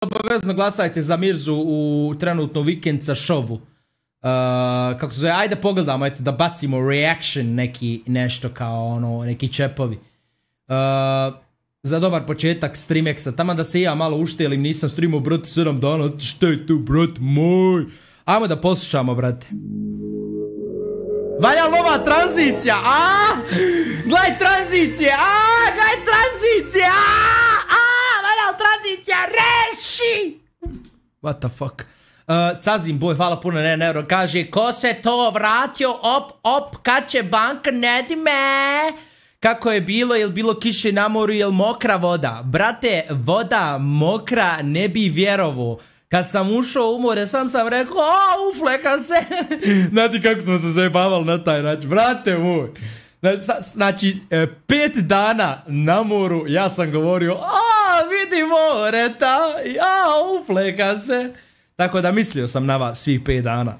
obavezno glasajte za Mirzu u trenutno Vikendca šovu. Kako se zove, ajde pogledamo, eto, da bacimo reaction neki, nešto kao ono, neki čepovi. Za dobar početak Streamexa, tamo da se ja malo uštelim, nisam streamao, brate, 7 dana, šta je tu, brat moj? Ajmo da poslušamo, brate. Valja nova tranzicija, gledaj tranzicije, gledaj tranzicije, valja tranzicija, reši! What the fuck? Cazim boj, hvala puno, ne euro, kaže, ko se to vratio, op, kad će banka, ne di me? Kako je bilo, jel bilo kiše na moru, jel mokra voda? Brate, voda mokra, ne bi vjerovo. Kad sam ušao u more, sam rekao, ufleka se. Znate kako smo se zajebavali na taj način, brate moj. Znači, 5 dana na moru, ja sam govorio, vidi more, ufleka se. Tako da mislio sam na vas svih 5 dana.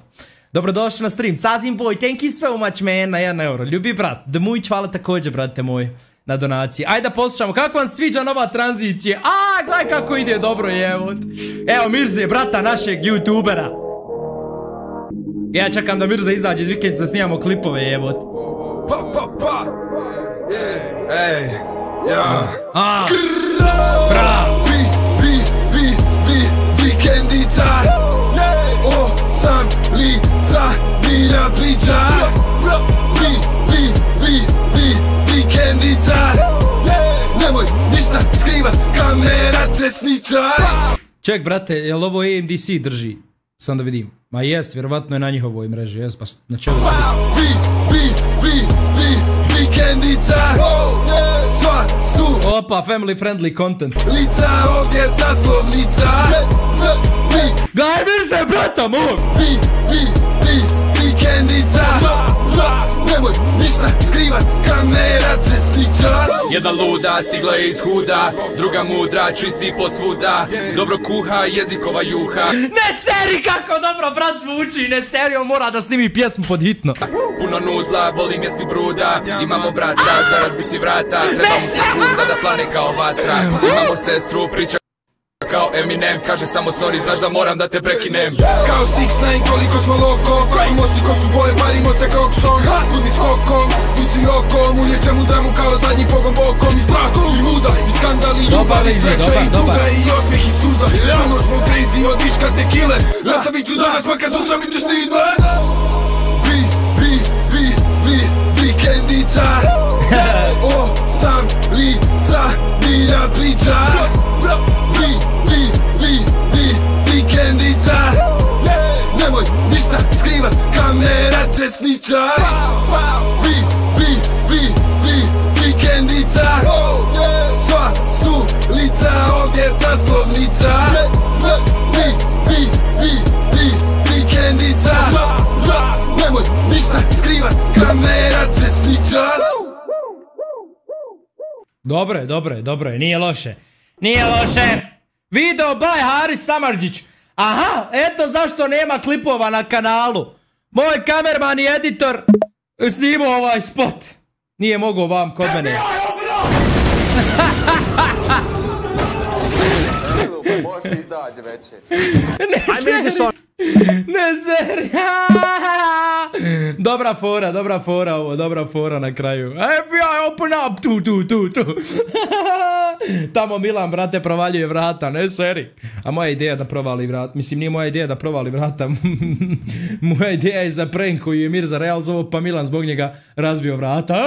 Dobrodošli na stream, Cazim Boy, thank you so much man, na 1 euro. Ljubi brat, Dmujić, hvala također brate moj na donaciji. Ajde da poslušamo, kako vam sviđa nova tranzicija? Gledaj kako ide dobro, jevot. Evo Mirza je brata našeg youtubera. Ja čekam da Mirza izađe iz Vikendca, snijamo klipove, jevot. Bravo. Vikendica, osam lica, milja priča. Vikendica, nemoj ništa skrivat, kamera će sničar. Ček brate, jel ovo AMDC drži? Sam da vidim. Ma jest, vjerovatno je na njihovoj mreži, jest, pa na čelu će biti. Vikendica, sva su opa, family friendly content. Lica ovdje s naslovnica. Gaj Mirza, brata moj! Vikendica, nemoj ništa skrivat, kamera će sničar. Jedna luda stigla je iz huda, druga mudra čisti posvuda, dobro kuha jezikova juha. Ne seri kako dobro brat zvuči, ne seri, on mora da snimi pjesmu pod hitno. Puno nudla, volim jesti bruda, imamo brata za razbiti vrata, treba mu sekunda da plane kao vatra. Imamo sestru, priča kao Eminem, kaže samo sorry, znaš da moram da te prekinem. Kao 6ix9ine, koliko smo loko, mosti ko su boje, barimo se kroksom. Kudni skokom, duci okom, ulječem u dramu kao zadnji pogon bokom. I strahu, i muda, i skandal, i ljubav, i sreća, i tuga, i osmijeh, i suza. Puno smo crazy od viška tekile, nastavit ću danas, makar sutra mi ćeš stidme. Vikendica, osam lica, milja priča. Vikendica, nemoj ništa skrivat, kamera će sničar. Vikendica, sva su lica ovdje s naslovnica. Vikendica, nemoj ništa skrivat, kamera će sničar. Dobro je, nije loše. Nije loše. Video by Haris Samardžić. Aha, eto zašto nema klipova na kanalu. Moj kamerman i editor snimao ovaj spot. Nije mogao vam kod mene. Može izađe veće. Ne seri. Dobra fora ovo, dobra fora na kraju. FBI open up, tu. Tamo Milan, brate, provaljuje vrata, ne seri. A moja ideja da provali vrata, mislim nije moja ideja da provali vrata. Moja ideja je za prank koju je Mirza realizovo, pa Milan zbog njega razbio vrata.